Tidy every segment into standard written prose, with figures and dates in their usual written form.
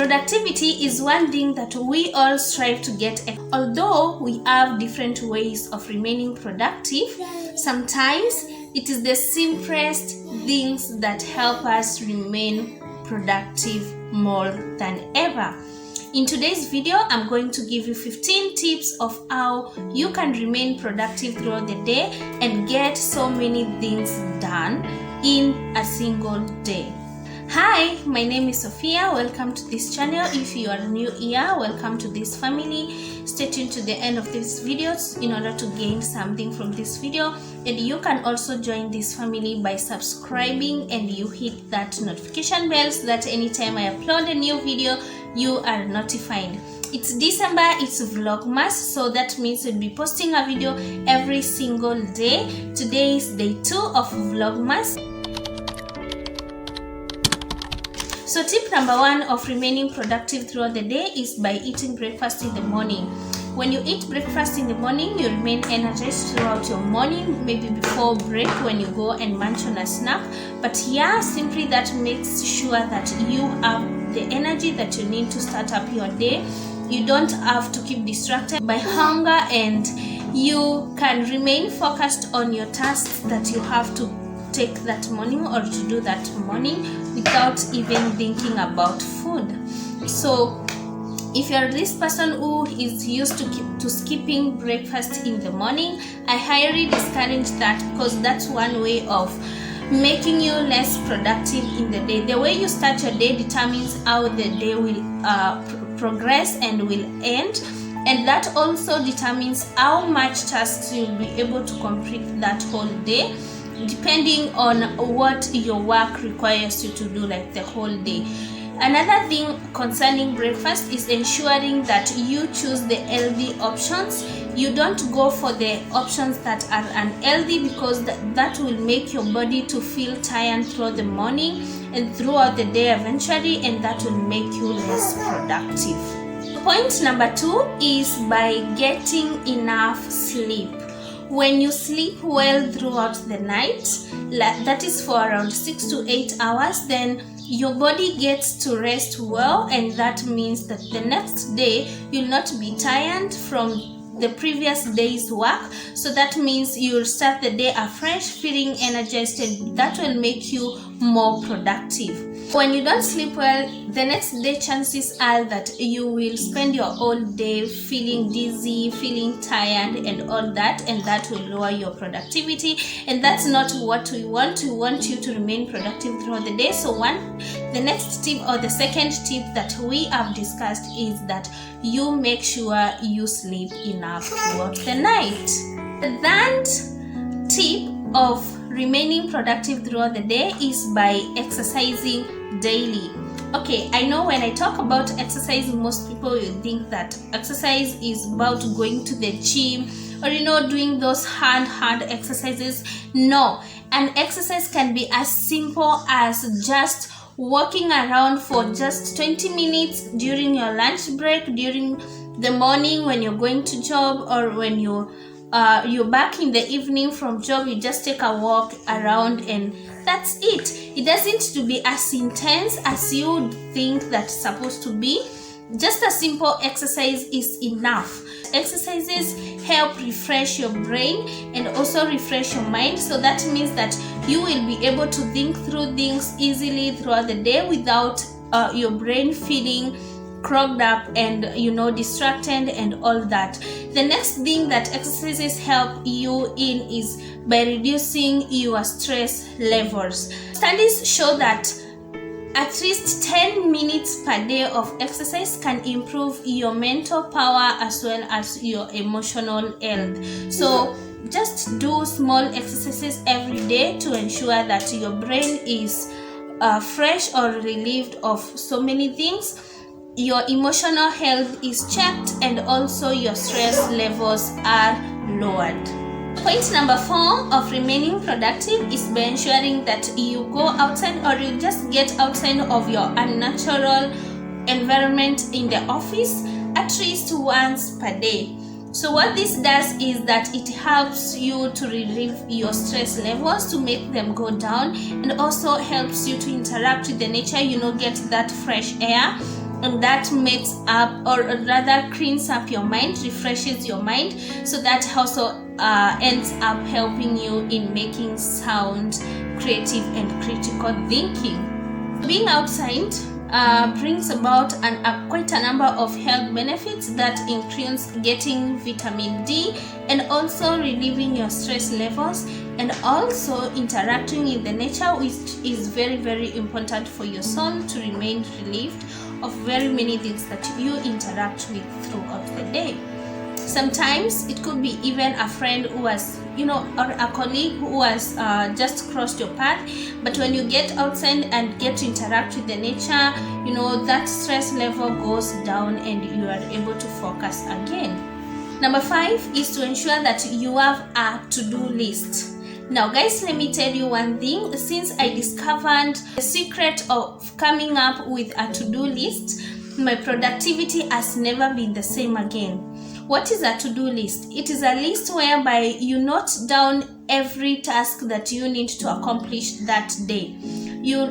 Productivity is one thing that we all strive to get. Although we have different ways of remaining productive, sometimes it is the simplest things that help us remain productive more than ever. In today's video, I'm going to give you 15 tips of how you can remain productive throughout the day and get so many things done in a single day. Hi, my name is Sophia. Welcome to this channel. If you are new here, welcome to this family. Stay tuned to the end of this video in order to gain something from this video, and you can also join this family by subscribing and you hit that notification bell so that anytime I upload a new video you are notified. It's December, it's Vlogmas, so that means we'll be posting a video every single day. Today is day 2 of Vlogmas. So tip number 1 of remaining productive throughout the day is by eating breakfast in the morning. When you eat breakfast in the morning, you remain energized throughout your morning, maybe before break when you go and munch on a snack. But here, simply that makes sure that you have the energy that you need to start up your day. You don't have to keep distracted by hunger, and you can remain focused on your tasks that you have to take that morning or to do that morning without even thinking about food. So if you're this person who is used to skipping breakfast in the morning, I highly discourage that, because that's one way of making you less productive in the day. The way you start your day determines how the day will progress and will end, and that also determines how much tasks you'll be able to complete that whole day, depending on what your work requires you to do, like the whole day. Another thing concerning breakfast is ensuring that you choose the healthy options. You don't go for the options that are unhealthy, because that will make your body to feel tired throughout the morning and throughout the day eventually, and that will make you less productive. Point number 2 is by getting enough sleep. When you sleep well throughout the night, that is for around 6 to 8 hours, then your body gets to rest well, and that means that the next day you'll not be tired from the previous day's work. So that means you'll start the day afresh, feeling energized, and that will make you more productive. When you don't sleep well, the next day chances are that you will spend your whole day feeling dizzy, feeling tired and all that, and that will lower your productivity, and that's not what we want. We want you to remain productive throughout the day. So the next tip, or the second tip that we have discussed, is that you make sure you sleep enough throughout the night. That tip of remaining productive throughout the day is by exercising daily. Okay, I know when I talk about exercise, most people will think that exercise is about going to the gym or doing those hard exercises. No, an exercise can be as simple as just walking around for just 20 minutes during your lunch break, during the morning when you're going to job, or when you're back in the evening from job. You just take a walk around, and that's it. It doesn't to be as intense as you would think that's supposed to be. Just a simple exercise is enough. Exercises help refresh your brain and also refresh your mind, so that means that you will be able to think through things easily throughout the day without your brain feeling clogged up and distracted and all that. The next thing that exercises help you in is by reducing your stress levels. Studies show that at least 10 minutes per day of exercise can improve your mental power as well as your emotional health. So just do small exercises every day to ensure that your brain is fresh or relieved of so many things. Your emotional health is checked, and also your stress levels are lowered. Point number 4 of remaining productive is by ensuring that you go outside, or you just get outside of your unnatural environment in the office at least once per day. So what this does is that it helps you to relieve your stress levels, to make them go down, and also helps you to interact with the nature, get that fresh air. and that makes up, or rather cleans up your mind, refreshes your mind. So that also ends up helping you in making sound, creative and critical thinking. Being outside brings about quite a number of health benefits that includes getting vitamin D and also relieving your stress levels, and also interacting in the nature, which is very, very important for your soul to remain relieved of very many things that you interact with throughout the day. Sometimes it could be even a friend who has, or a colleague who has just crossed your path, but when you get outside and get to interact with the nature, that stress level goes down and you are able to focus again. Number 5 is to ensure that you have a to-do list. Now guys, let me tell you one thing. Since I discovered the secret of coming up with a to-do list, my productivity has never been the same again. What is a to-do list? It is a list whereby you note down every task that you need to accomplish that day. You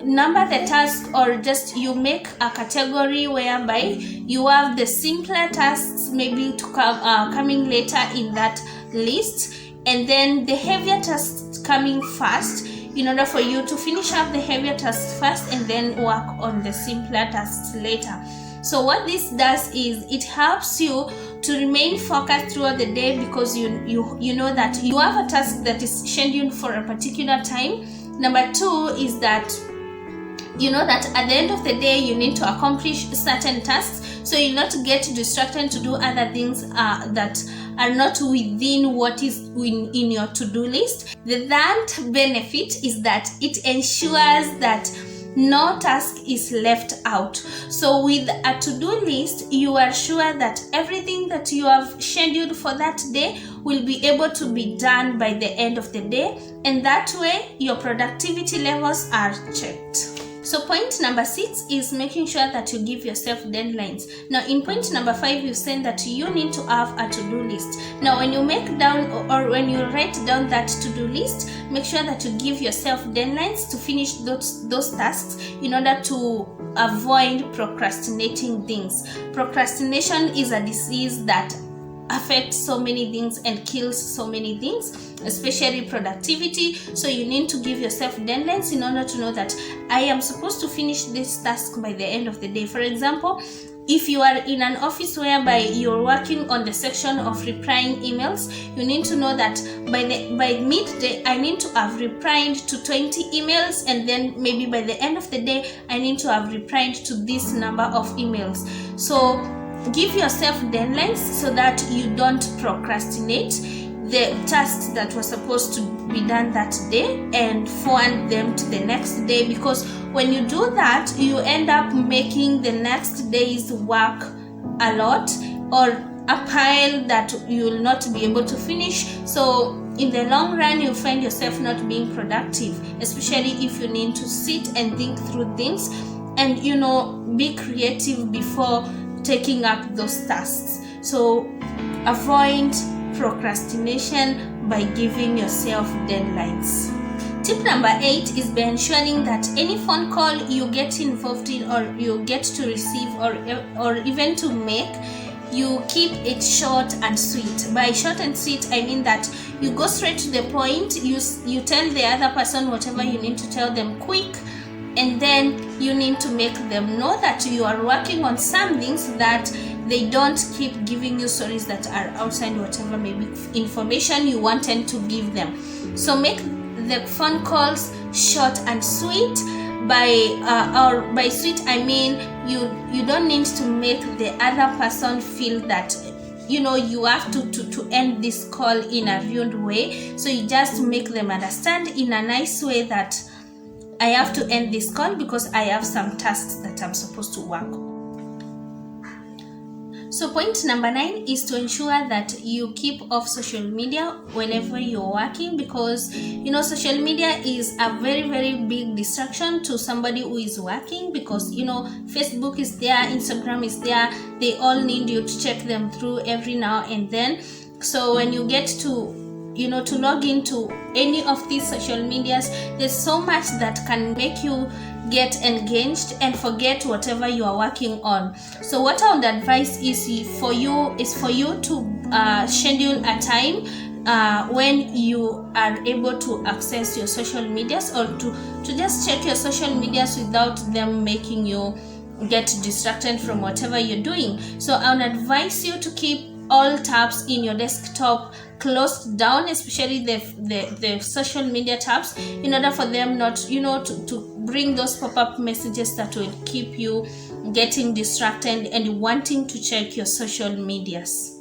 number the task, or just you make a category whereby you have the simpler tasks maybe to coming later in that list, and then the heavier tasks coming first, in order for you to finish up the heavier tasks first and then work on the simpler tasks later. So what this does is it helps you to remain focused throughout the day, because you know that you have a task that is scheduled for a particular time. Number 2 is that you know that at the end of the day you need to accomplish certain tasks, so you not get distracted to do other things that are not within what is in your to-do list. The third benefit is that it ensures that no task is left out. So with a to-do list, you are sure that everything that you have scheduled for that day will be able to be done by the end of the day, and that way your productivity levels are checked. So point number 6 is making sure that you give yourself deadlines. Now in point number 5, you said that you need to have a to-do list. Now when you make down, or when you write down that to-do list, make sure that you give yourself deadlines to finish those tasks in order to avoid procrastinating things. Procrastination is a disease that affects so many things and kills so many things, especially productivity. So you need to give yourself deadlines in order to know that I am supposed to finish this task by the end of the day. For example, if you are in an office whereby you're working on the section of replying emails, you need to know that by midday I need to have replied to 20 emails, and then maybe by the end of the day I need to have replied to this number of emails. So give yourself deadlines so that you don't procrastinate the tasks that were supposed to be done that day and forward them to the next day, because when you do that, you end up making the next day's work a lot, or a pile that you will not be able to finish. So in the long run, you find yourself not being productive, especially if you need to sit and think through things and be creative before taking up those tasks. So avoid procrastination by giving yourself deadlines. Tip number 8 is by ensuring that any phone call you get involved in, or you get to receive, or even to make, you keep it short and sweet. By short and sweet, I mean that you go straight to the point. You tell the other person whatever you need to tell them quick, and then you need to make them know that you are working on something, so that they don't keep giving you stories that are outside whatever maybe information you wanted to give them. So make the phone calls short and sweet. By sweet I mean you don't need to make the other person feel that you have to end this call in a rude way. So you just make them understand in a nice way that I have to end this call because I have some tasks that I'm supposed to work on. So point number 9 is to ensure that you keep off social media whenever you're working, because social media is a very, very big distraction to somebody who is working, because Facebook is there, Instagram is there, they all need you to check them through every now and then. So when you get to to log into any of these social medias. There's so much that can make you get engaged and forget whatever you are working on. So what I would advise is for you to schedule a time when you are able to access your social medias, or to just check your social medias without them making you get distracted from whatever you're doing. So I would advise you to keep all tabs in your desktop closed down, especially the social media tabs, in order for them not to bring those pop-up messages that will keep you getting distracted and wanting to check your social medias.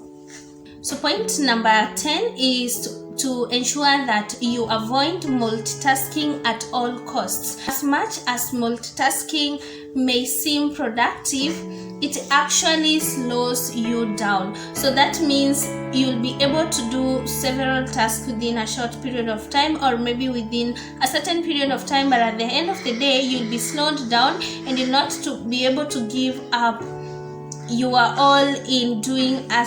So point number 10 is to ensure that you avoid multitasking at all costs. As much as multitasking may seem productive, it actually slows you down. So that means you'll be able to do several tasks within a short period of time, or maybe within a certain period of time, but at the end of the day you'll be slowed down and you're not to be able to give up you are all in doing a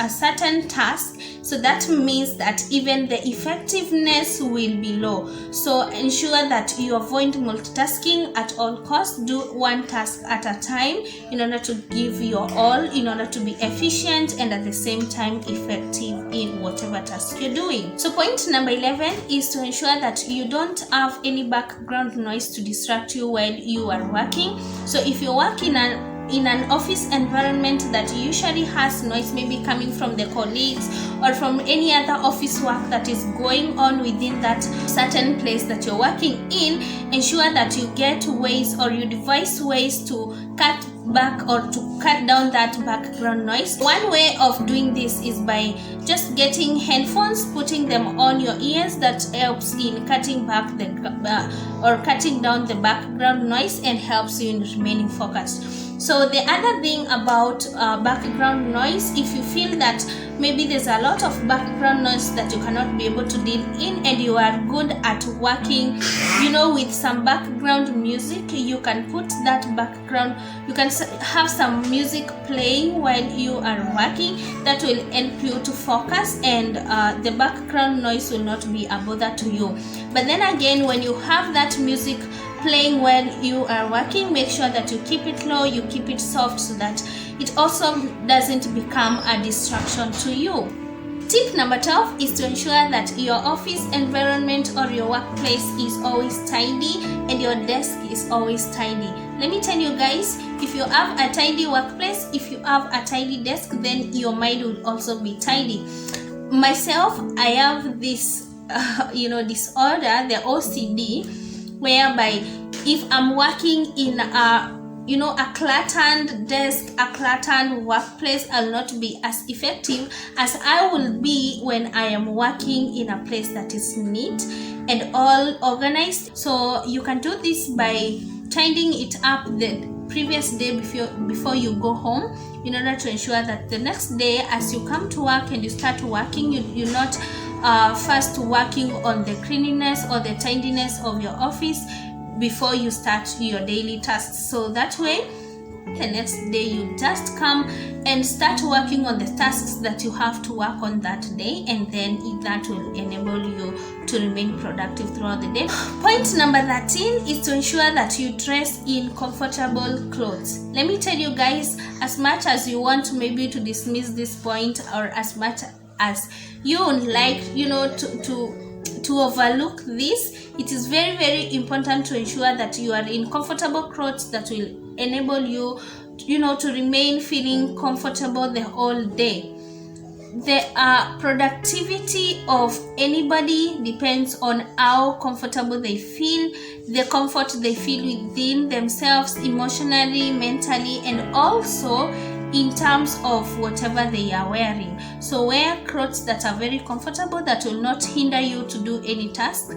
certain task. So that means that even the effectiveness will be low. So ensure that you avoid multitasking at all costs. Do one task at a time in order to give your all, in order to be efficient and at the same time effective in whatever task you're doing. So point number 11 is to ensure that you don't have any background noise to distract you while you are working. So if you work in an office environment that usually has noise, maybe coming from the colleagues or from any other office work that is going on within that certain place that you're working in, ensure that you get ways, or you devise ways to cut back or to cut down that background noise. One way of doing this is by just getting headphones, putting them on your ears. That helps in cutting back cutting down the background noise and helps you in remaining focused. So the other thing about background noise, if you feel that maybe there's a lot of background noise that you cannot be able to deal in, and you are good at working with some background music, you can put that background, you can have some music playing while you are working. That will help you to focus, and the background noise will not be a bother to you. But then again, when you have that music playing while you are working, make sure that you keep it low, you keep it soft, so that it also doesn't become a distraction to you. Tip number 12 is to ensure that your office environment or your workplace is always tidy and your desk is always tidy. Let me tell you guys, if you have a tidy workplace, if you have a tidy desk, then your mind will also be tidy. Myself, I have this disorder, the OCD, whereby if I'm working in a cluttered desk, a cluttered workplace, I'll not be as effective as I will be when I am working in a place that is neat and all organized. So you can do this by tidying it up the previous day before you go home, in order to ensure that the next day as you come to work and you start working, you're not first working on the cleanliness or the tidiness of your office before you start your daily tasks. So that way the next day you just come and start working on the tasks that you have to work on that day, and then that will enable you to remain productive throughout the day. Point number 13 is to ensure that you dress in comfortable clothes. Let me tell you guys, as much as you want maybe to dismiss this point, or as much as you would like to overlook this, it is very, very important to ensure that you are in comfortable clothes that will enable you to remain feeling comfortable the whole day. The productivity of anybody depends on how comfortable they feel, the comfort they feel within themselves, emotionally, mentally, and also in terms of whatever they are wearing. So wear clothes that are very comfortable, that will not hinder you to do any task,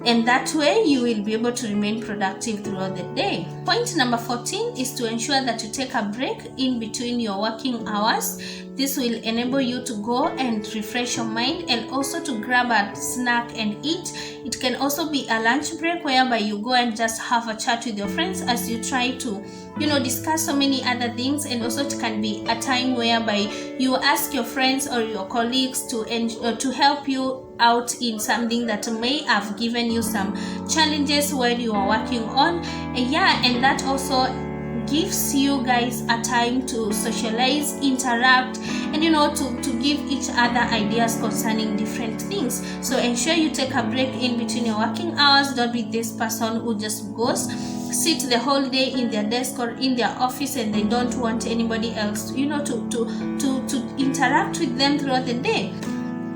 and that way you will be able to remain productive throughout the day. Point number 14 is to ensure that you take a break in between your working hours. This will enable you to go and refresh your mind, and also to grab a snack and eat. It can also be a lunch break whereby you go and just have a chat with your friends as you try to discuss so many other things. And also it can be a time whereby you ask your friends or your colleagues to help you out in something that may have given you some challenges while you are working on. And that also gives you guys a time to socialize, interact, and to give each other ideas concerning different things. So ensure you take a break in between your working hours. Don't be this person who just goes sit the whole day in their desk or in their office and they don't want anybody else to interact with them throughout the day.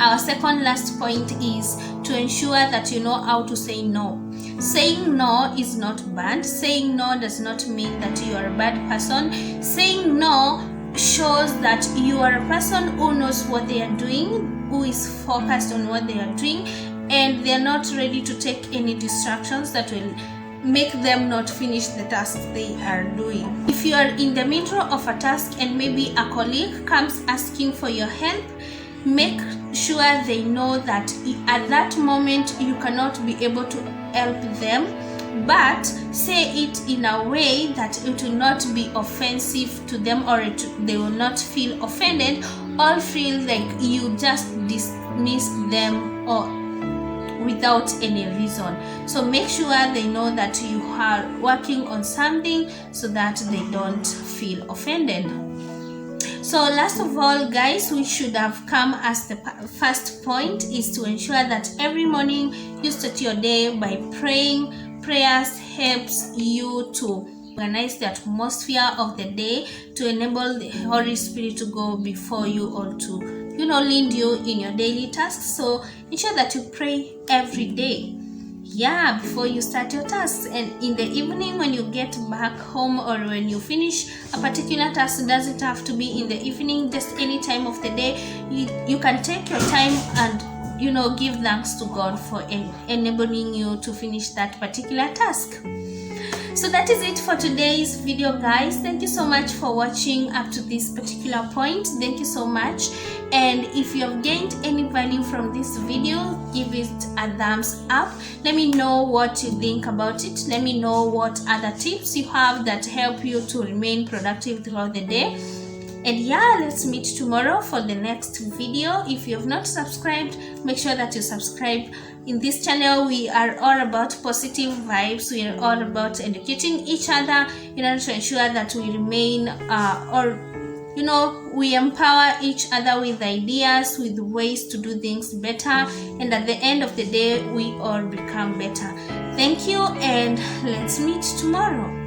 Our second last point is to ensure that you know how to say no. Saying no is not bad. Saying no does not mean that you are a bad person. Saying no shows that you are a person who knows what they are doing, who is focused on what they are doing, and they are not ready to take any distractions that will make them not finish the task they are doing. If you are in the middle of a task and maybe a colleague comes asking for your help, make sure they know that at that moment you cannot be able to help them, but say it in a way that it will not be offensive to them, or they will not feel offended or feel like you just dismiss them or without any reason. So make sure they know that you are working on something so that they don't feel offended. So last of all, guys, we should have come as the first point is to ensure that every morning you start your day by praying. Prayers helps you to organize the atmosphere of the day, to enable the Holy Spirit to go before you or to lead you in your daily tasks. So ensure that you pray every day before you start your tasks. And in the evening when you get back home or when you finish a particular task, it doesn't have to be in the evening, just any time of the day. You can take your time and give thanks to God for enabling you to finish that particular task. So that is it for today's video, guys. Thank you so much for watching up to this particular point. Thank you so much. And if you have gained any value from this video, give it a thumbs up. Let me know what you think about it. Let me know what other tips you have that help you to remain productive throughout the day. And let's meet tomorrow for the next video. If you have not subscribed, make sure that you subscribe. In this channel, we are all about positive vibes. We are all about educating each other in order to ensure that we remain we empower each other with ideas, with ways to do things better, and at the end of the day we all become better. Thank you, and let's meet tomorrow.